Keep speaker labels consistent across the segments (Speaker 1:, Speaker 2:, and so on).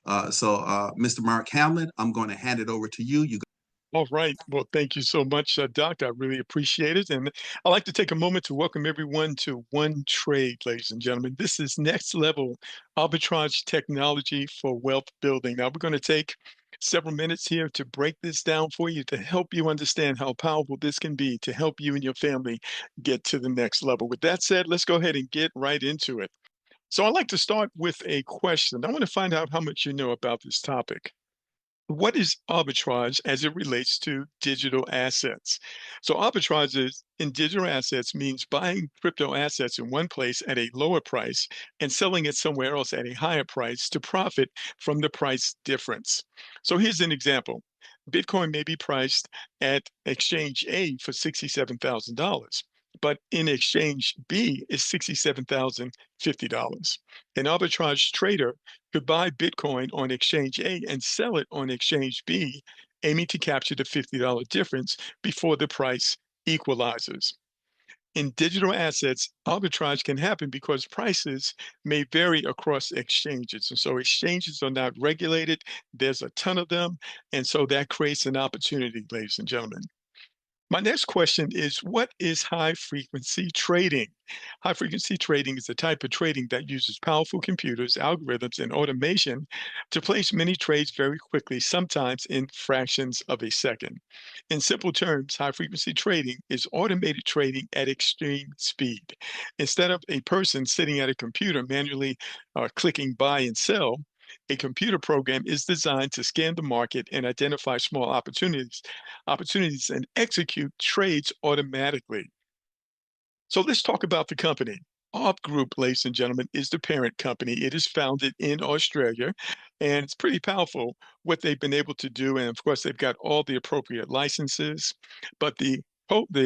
Speaker 1: Mr. Mark Hamlin, I'm going to hand it over to you.
Speaker 2: All right. Well, thank you so much, Doc. I really appreciate it. And I'd like to take a moment to welcome everyone to One Trade, ladies and gentlemen. This is next level arbitrage technology for wealth building. Now, we're going to take several minutes here to break this down for you to help you understand how powerful this can be to help you and your family get to the next level. With that said, let's go ahead and get right into it. So, I'd like to start with a question. I want to find out how much you know about this topic. What is arbitrage as it relates to digital assets? So arbitrage is in digital assets means buying crypto assets in one place at a lower price and selling it somewhere else at a higher price to profit from the price difference. So here's an example. Bitcoin may be priced at exchange A for $67,000, but in exchange B is $67,050. An arbitrage trader could buy Bitcoin on exchange A and sell it on exchange B, aiming to capture the $50 difference before the price equalizes. In digital assets, arbitrage can happen because prices may vary across exchanges. And so exchanges are not regulated. There's a ton of them. And so that creates an opportunity, ladies and gentlemen. My next question is, what is high frequency trading? High frequency trading is a type of trading that uses powerful computers, algorithms, and automation to place many trades very quickly, sometimes in fractions of a second. In simple terms, high frequency trading is automated trading at extreme speed. Instead of a person sitting at a computer manually clicking buy and sell, a computer program is designed to scan the market and identify small opportunities and execute trades automatically. So let's talk about the company. Arb Group, ladies and gentlemen, is the parent company. It is founded in Australia, and it's pretty powerful what they've been able to do. And of course, they've got all the appropriate licenses. But the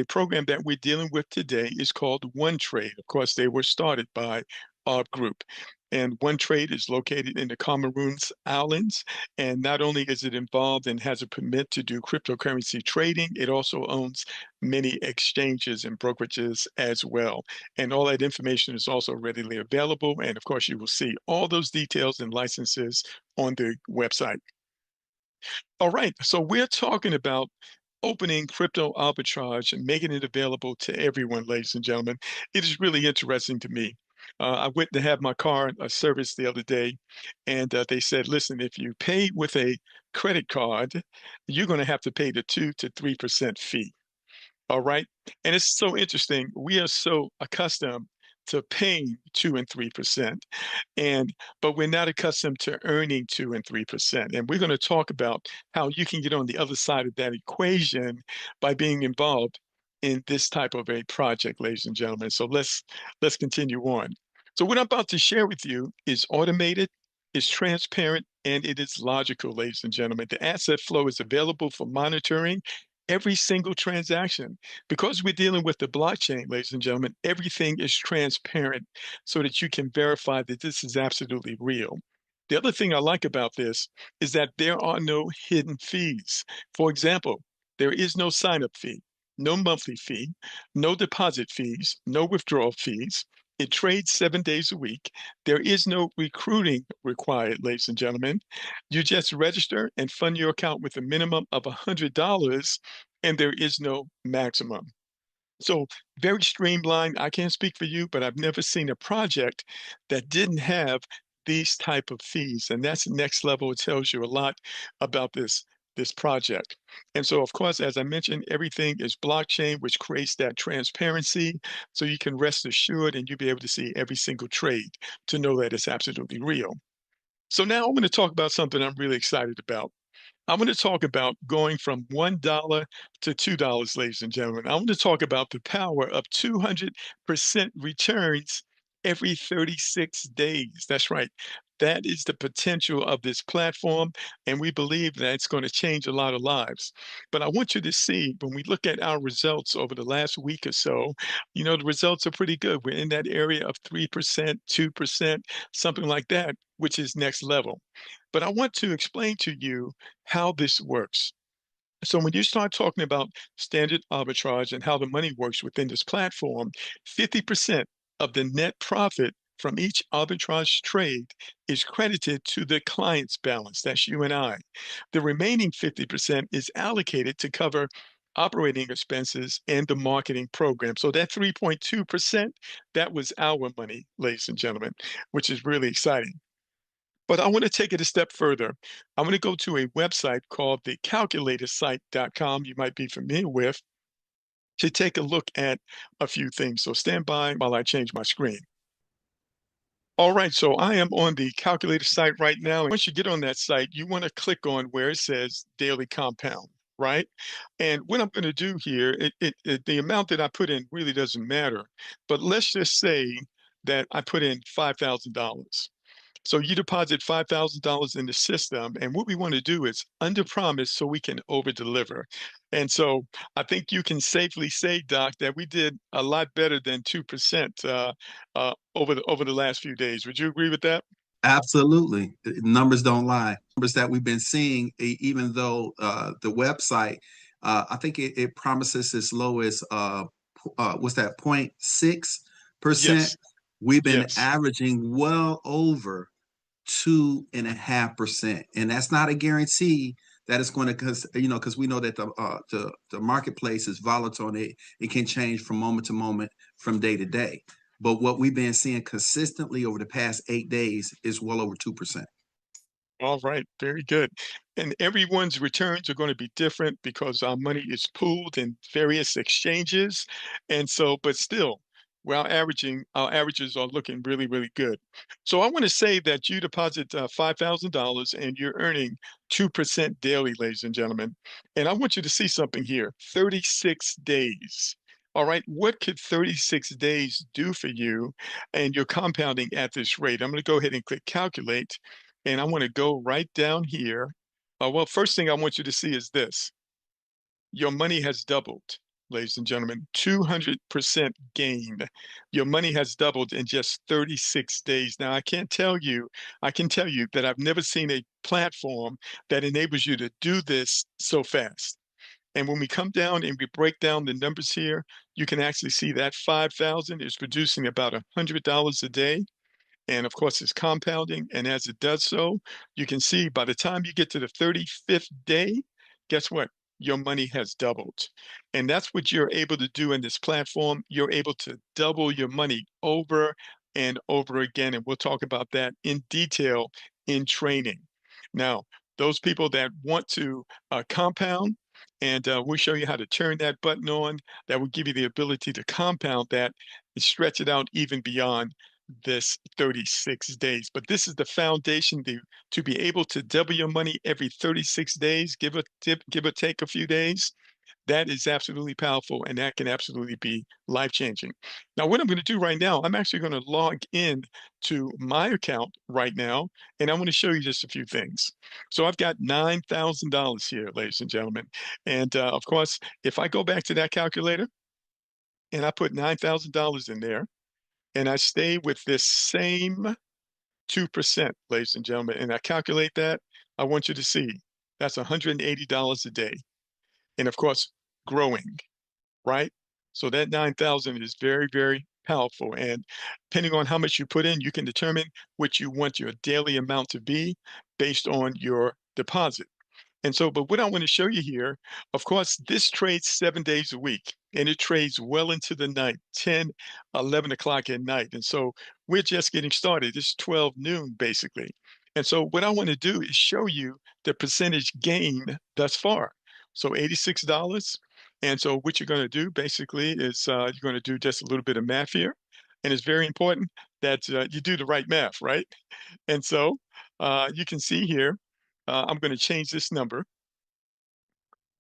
Speaker 2: program that we're dealing with today is called One Trade. Of course, they were started by Arb Group. And One Trade is located in the Cameroons Islands. And not only is it involved and has a permit to do cryptocurrency trading, it also owns many exchanges and brokerages as well. And all that information is also readily available. And of course, you will see all those details and licenses on the website. All right, so we're talking about opening crypto arbitrage and making it available to everyone, ladies and gentlemen. It is really interesting to me. I went to have my car serviced the other day, and they said, listen, if you pay with a credit card, you're going to have to pay the 2 to 3% fee. All right. And it's so interesting. We are so accustomed to paying 2 and 3%. But we're not accustomed to earning 2 and 3%. And we're going to talk about how you can get on the other side of that equation by being involved in this type of a project, ladies and gentlemen. So let's continue on. So what I'm about to share with you is automated, is transparent, and it is logical, ladies and gentlemen. The asset flow is available for monitoring every single transaction. Because we're dealing with the blockchain, ladies and gentlemen, everything is transparent so that you can verify that this is absolutely real. The other thing I like about this is that there are no hidden fees. For example, there is no sign-up fee, no monthly fee, no deposit fees, no withdrawal fees. It trades 7 days a week. There is no recruiting required, ladies and gentlemen. You just register and fund your account with a minimum of $100, and there is no maximum. So very streamlined. I can't speak for you, but I've never seen a project that didn't have these type of fees, and that's next level. It tells you a lot about this project. And so, of course, as I mentioned, everything is blockchain, which creates that transparency. So you can rest assured and you'll be able to see every single trade to know that it's absolutely real. So now I'm going to talk about something I'm really excited about. I'm going to talk about going from $1 to $2, ladies and gentlemen. I want to talk about the power of 200% returns every 36 days. That's right. That is the potential of this platform, and we believe that it's going to change a lot of lives. But I want you to see when we look at our results over the last week or so, the results are pretty good. We're in that area of 3%, 2%, something like that, which is next level. But I want to explain to you how this works. So when you start talking about standard arbitrage and how the money works within this platform, 50% of the net profit from each arbitrage trade is credited to the client's balance. That's you and I. The remaining 50% is allocated to cover operating expenses and the marketing program. So that 3.2%, that was our money, ladies and gentlemen, which is really exciting. But I want to take it a step further. I'm going to go to a website called the calculatorsite.com you might be familiar with to take a look at a few things. So stand by while I change my screen. All right, so I am on the calculator site right now. And once you get on that site, you want to click on where it says daily compound, right? And what I'm going to do here, the amount that I put in really doesn't matter. But let's just say that I put in $5,000. So you deposit $5,000 in the system, and what we want to do is under promise so we can over deliver. And so I think you can safely say, Doc, that we did a lot better than 2% over the last few days. Would you agree with that?
Speaker 1: Absolutely. Numbers don't lie. Numbers that we've been seeing, even though the website, I think it promises as low as what's that, 0.6%.
Speaker 2: Yes.
Speaker 1: We've been
Speaker 2: Yes.
Speaker 1: averaging well over 2.5%. And that's not a guarantee that it's going to, because we know that the marketplace is volatile and it can change from moment to moment, from day to day. But what we've been seeing consistently over the past 8 days is well over 2%.
Speaker 2: All right, very good. And everyone's returns are going to be different because our money is pooled in various exchanges. And so, but still, our averages are looking really, really good. So I want to say that you deposit $5,000 and you're earning 2% daily, ladies and gentlemen. And I want you to see something here, 36 days. All right, what could 36 days do for you? And you're compounding at this rate. I'm going to go ahead and click calculate. And I want to go right down here. Well, first thing I want you to see is this. Your money has doubled, ladies and gentlemen, 200% gain. Your money has doubled in just 36 days. Now, I can tell you that I've never seen a platform that enables you to do this so fast. And when we come down and we break down the numbers here, you can actually see that 5,000 is producing about $100 a day. And of course, it's compounding. And as it does so, you can see by the time you get to the 35th day, guess what? Your money has doubled. And that's what you're able to do in this platform. You're able to double your money over and over again. And we'll talk about that in detail in training. Now, those people that want to compound, and we'll show you how to turn that button on. That will give you the ability to compound that and stretch it out even beyond this 36 days. But this is the foundation to be able to double your money every 36 days, give or take a few days. That is absolutely powerful, and that can absolutely be life changing. Now, what I'm going to do right now, I'm actually going to log in to my account right now, and I'm going to show you just a few things. So I've got $9,000 here, ladies and gentlemen. And of course, if I go back to that calculator and I put $9,000 in there, and I stay with this same 2%, ladies and gentlemen, and I calculate that, I want you to see that's $180 a day. And of course, growing, right? So that 9,000 is very, very powerful. And depending on how much you put in, you can determine what you want your daily amount to be based on your deposit. And so, but what I want to show you here, of course, this trades 7 days a week and it trades well into the night, 10, 11 o'clock at night. And so we're just getting started. It's 12 noon, basically. And so what I want to do is show you the percentage gain thus far. So $86. And so what you're going to do basically is you're going to do just a little bit of math here. And it's very important that you do the right math, right? And so you can see here, I'm going to change this number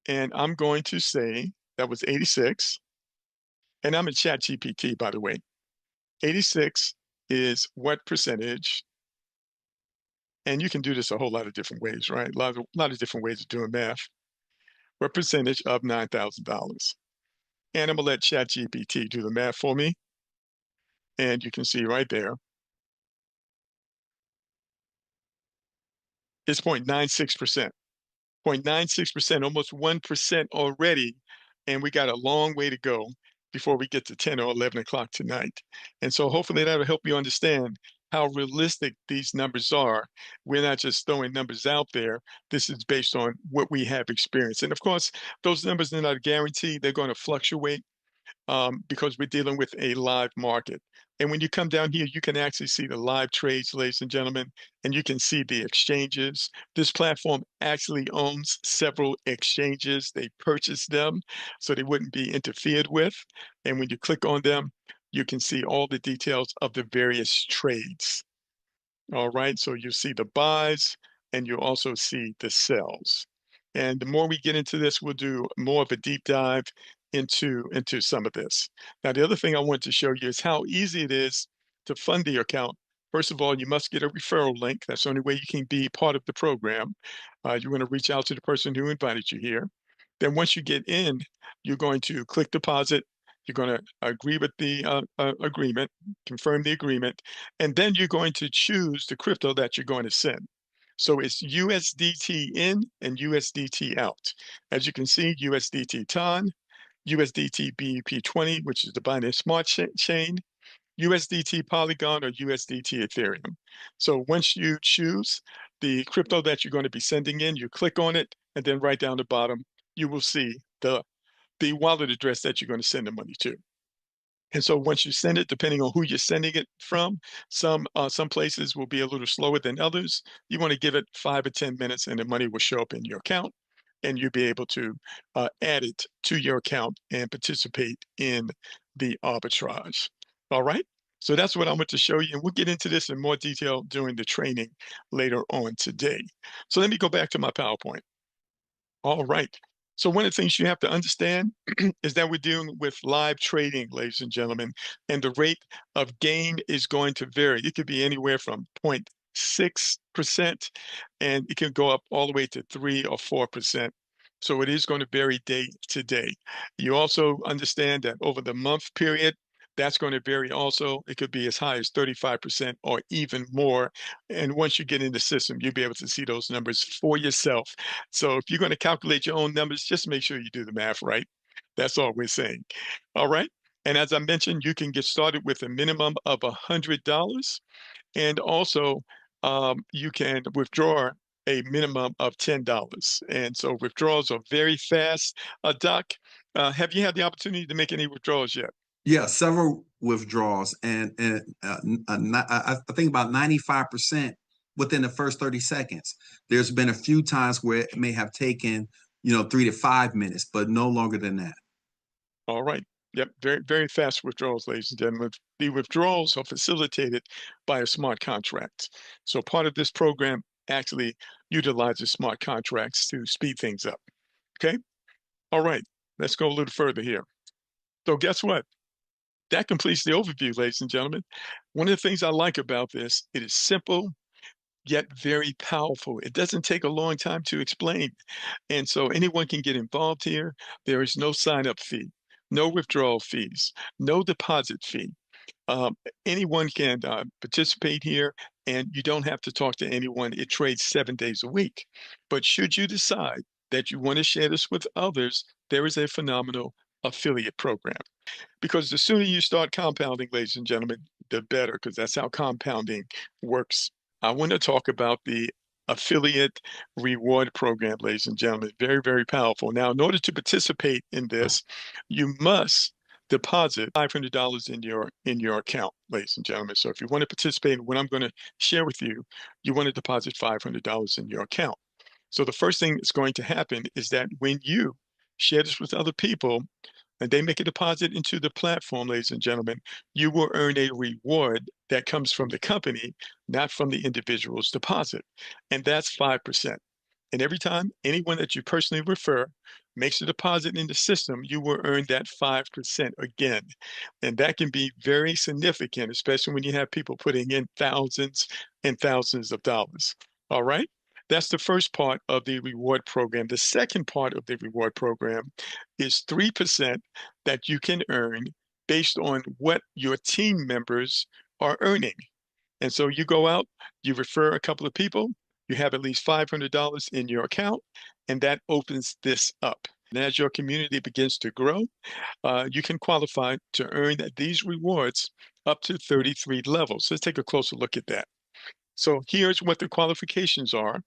Speaker 2: and I'm going to say that was 86. And I'm in Chat GPT, by the way. 86 is what percentage? And you can do this a whole lot of different ways, right? A lot of different ways of doing math. What percentage of $9,000? And I'm going to let Chat GPT do the math for me. And you can see right there, it's 0.96%. 0.96%, almost 1% already, and we got a long way to go before we get to 10 or 11 o'clock tonight. And so hopefully that'll help you understand how realistic these numbers are. We're not just throwing numbers out there. This is based on what we have experienced. And of course, those numbers are not guaranteed. They're going to fluctuate because we're dealing with a live market. And when you come down here, you can actually see the live trades, ladies and gentlemen, and you can see the exchanges. This platform actually owns several exchanges. They purchased them so they wouldn't be interfered with. And when you click on them, you can see all the details of the various trades. All right, so you see the buys and you also see the sells. And the more we get into this, we'll do more of a deep dive into some of this. Now, the other thing I want to show you is how easy it is to fund the account. First of all, you must get a referral link. That's the only way you can be part of the program. You're going to reach out to the person who invited you here. Then once you get in, you're going to click deposit. You're going to agree with the agreement, confirm the agreement, and then you're going to choose the crypto that you're going to send. So it's USDT in and USDT out. As you can see, USDT TON, USDT BEP20, which is the Binance Smart Chain, USDT Polygon, or USDT Ethereum. So once you choose the crypto that you're going to be sending in, you click on it, and then right down the bottom, you will see the wallet address that you're going to send the money to. And so once you send it, depending on who you're sending it from, some places will be a little slower than others. You want to give it 5 or 10 minutes, and the money will show up in your account, and you'll be able to add it to your account and participate in the arbitrage. All right. So that's what I want to show you, and we'll get into this in more detail during the training later on today. So let me go back to my PowerPoint. All right. So one of the things you have to understand is that we're dealing with live trading, ladies and gentlemen, and the rate of gain is going to vary. It could be anywhere from 0.6%, and it can go up all the way to 3 or 4%. So it is going to vary day to day. You also understand that over the month period, that's going to vary also. It could be as high as 35% or even more. And once you get in the system, you'll be able to see those numbers for yourself. So if you're going to calculate your own numbers, just make sure you do the math right. That's all we're saying. All right. And as I mentioned, you can get started with a minimum of $100. And also, you can withdraw a minimum of $10. And so withdrawals are very fast. Doc, have you had the opportunity to make any withdrawals yet?
Speaker 1: Yeah, several withdrawals, and I think about 95% within the first 30 seconds. There's been a few times where it may have taken 3 to 5 minutes, but no longer than that.
Speaker 2: All right. Yep. Very, very fast withdrawals, ladies and gentlemen. The withdrawals are facilitated by a smart contract. So part of this program actually utilizes smart contracts to speed things up. Okay. All right. Let's go a little further here. So guess what? That completes the overview, ladies and gentlemen. One of the things I like about this, it is simple yet very powerful. It doesn't take a long time to explain. And so anyone can get involved here. There is no sign-up fee, no withdrawal fees, no deposit fee. Um, Anyone can participate here, and you don't have to talk to anyone. It trades 7 days a week. But should you decide that you want to share this with others, there is a phenomenal affiliate program. Because the sooner you start compounding, ladies and gentlemen, the better, because that's how compounding works. I want to talk about the affiliate reward program, ladies and gentlemen. Very, very powerful. Now, in order to participate in this, you must deposit $500 in your account, ladies and gentlemen. So if you want to participate in what I'm going to share with you, you want to deposit $500 in your account. So the first thing that's going to happen is that when you share this with other people, and they make a deposit into the platform, ladies and gentlemen, you will earn a reward that comes from the company, not from the individual's deposit. And that's 5%. And every time anyone that you personally refer makes a deposit in the system, you will earn that 5% again. And that can be very significant, especially when you have people putting in thousands and thousands of dollars. All right. That's the first part of the reward program. The second part of the reward program is 3% that you can earn based on what your team members are earning. And so you go out, you refer a couple of people, you have at least $500 in your account, and that opens this up. And as your community begins to grow, you can qualify to earn these rewards up to 33 levels. Let's take a closer look at that. So here's what the qualifications are.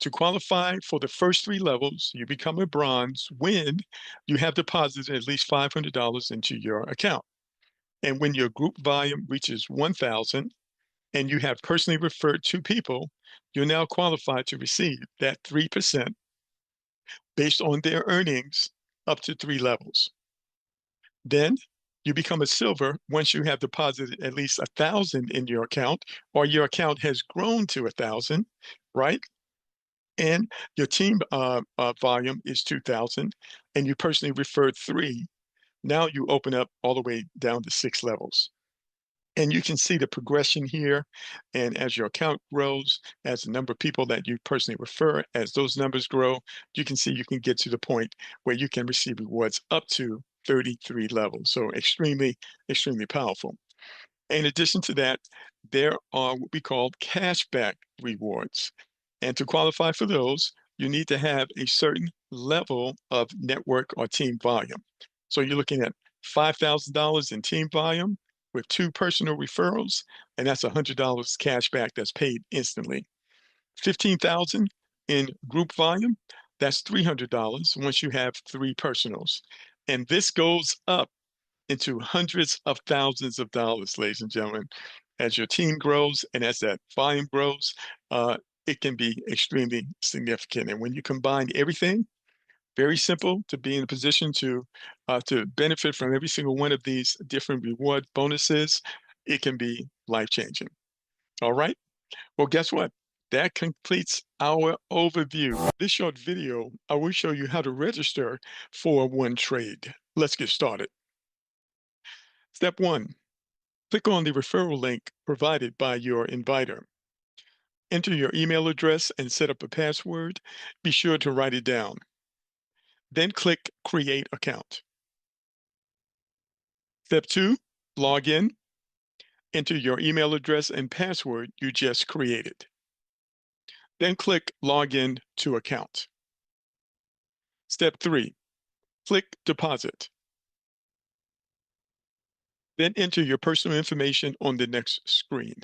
Speaker 2: To qualify for the first three levels, you become a bronze when you have deposited at least $500 into your account. And when your group volume reaches 1,000 and you have personally referred two people, you're now qualified to receive that 3% based on their earnings up to three levels. Then you become a silver once you have deposited at least 1,000 in your account, or your account has grown to 1,000, right? And your team volume is 2,000, and you personally referred three. Now you open up all the way down to six levels. And you can see the progression here. And as your account grows, as the number of people that you personally refer, as those numbers grow, you can see you can get to the point where you can receive rewards up to 33 levels. So extremely, extremely powerful. In addition to that, there are what we call cashback rewards. And to qualify for those, you need to have a certain level of network or team volume. So you're looking at $5,000 in team volume with two personal referrals, and that's $100 cash back that's paid instantly. 15,000 in group volume, that's $300 once you have three personals. And this goes up into hundreds of thousands of dollars, ladies and gentlemen. As your team grows and as that volume grows, it can be extremely significant. And when you combine everything, very simple to be in a position to benefit from every single one of these different reward bonuses, it can be life changing. All right. Well, guess what? That completes our overview. This short video, I will show you how to register for one trade. Let's get started. Step one, click on the referral link provided by your inviter. Enter your email address and set up a password. Be sure to write it down. Then click Create Account. Step two, log in. Enter your email address and password you just created. Then click Login to Account. Step three, click Deposit. Then enter your personal information on the next screen.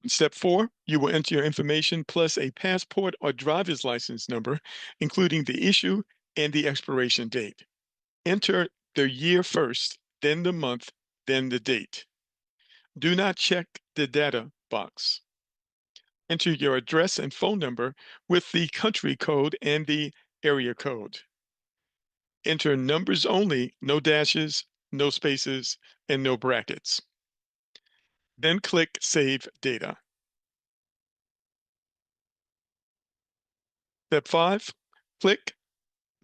Speaker 2: Step four, you will enter your information plus a passport or driver's license number, including the issue and the expiration date. Enter the year first, then the month, then the date. Do not check the data box. Enter your address and phone number with the country code and the area code. Enter numbers only, no dashes, no spaces, and no brackets. Then click Save Data. Step five, click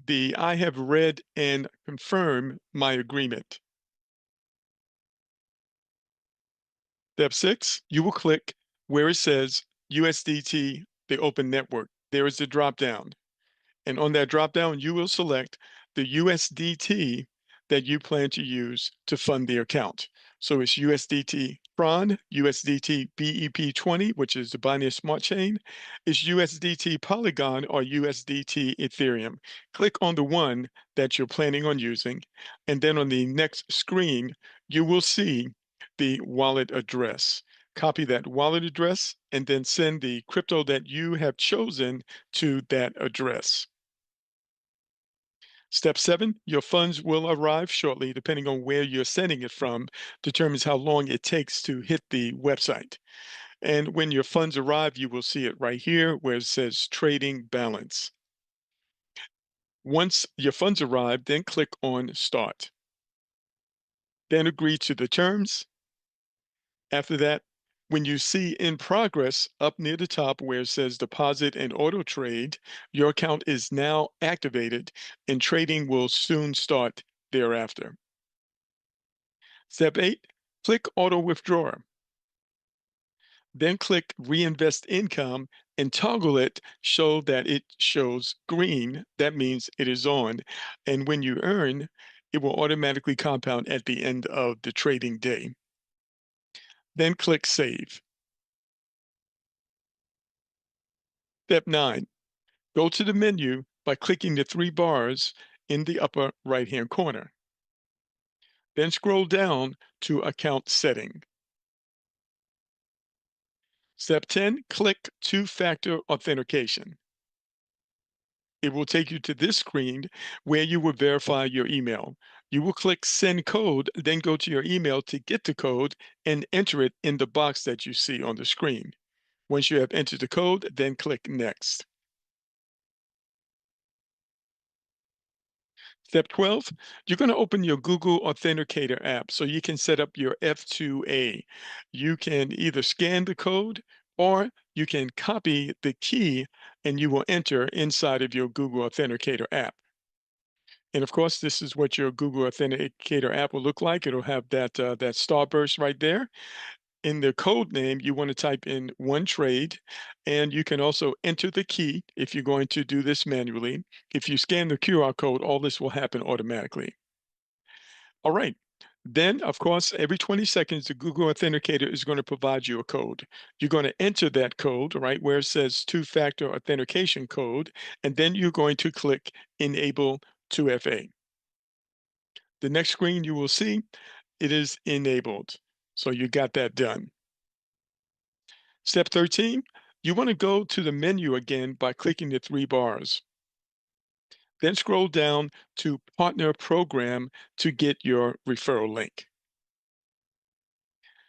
Speaker 2: the I have read and confirm my agreement. Step six, you will click where it says USDT, the open network. There is a drop down. And on that drop down, you will select the USDT that you plan to use to fund the account. So it's USDT Tron, USDT BEP20, which is the Binance Smart Chain. It's USDT Polygon or USDT Ethereum. Click on the one that you're planning on using. And then on the next screen, you will see the wallet address. Copy that wallet address and then send the crypto that you have chosen to that address. Step seven, your funds will arrive shortly, depending on where you're sending it from, determines how long it takes to hit the website. And when your funds arrive, you will see it right here where it says trading balance. Once your funds arrive, then click on Start. Then agree to the terms. After that, when you see in progress up near the top where it says deposit and auto trade, your account is now activated and trading will soon start thereafter. Step eight, click auto withdraw. Then click reinvest income and toggle it so that it shows green. That means it is on. And when you earn, it will automatically compound at the end of the trading day. Then click save. Step nine, Go to the menu by clicking the three bars in the upper right-hand corner. Then scroll down to Account Setting. Step 10, click Two-Factor Authentication. It will take you to this screen where you will verify your email. You will click Send Code, then go to your email to get the code and enter it in the box that you see on the screen. Once you have entered the code, then click Next. Step 12, you're going to open your Google Authenticator app so you can set up your F2A. You can either scan the code or you can copy the key and you will enter inside of your Google Authenticator app. And of course, this is what your Google Authenticator app will look like. It'll have that starburst right there. In the code name, you want to type in one trade, and you can also enter the key if you're going to do this manually. If you scan the QR code, all this will happen automatically. All right. Then, of course, every 20 seconds, the Google Authenticator is going to provide you a code. You're going to enter that code right where it says two-factor authentication code, and then you're going to click Enable 2FA. The next screen you will see, it is enabled. So you got that done. Step 13, you want to go to the menu again by clicking the three bars. Then scroll down to Partner Program to get your referral link.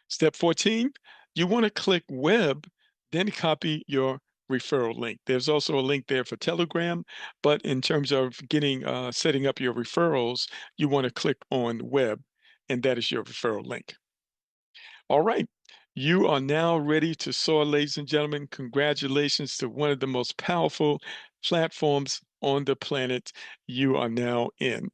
Speaker 2: Step 14, you want to click Web, then copy your referral link. There's also a link there for Telegram, but in terms of getting setting up your referrals, you want to click on Web, and that is your referral link. All right. You are now ready to soar, ladies and gentlemen. Congratulations to one of the most powerful platforms on the planet. You are now in.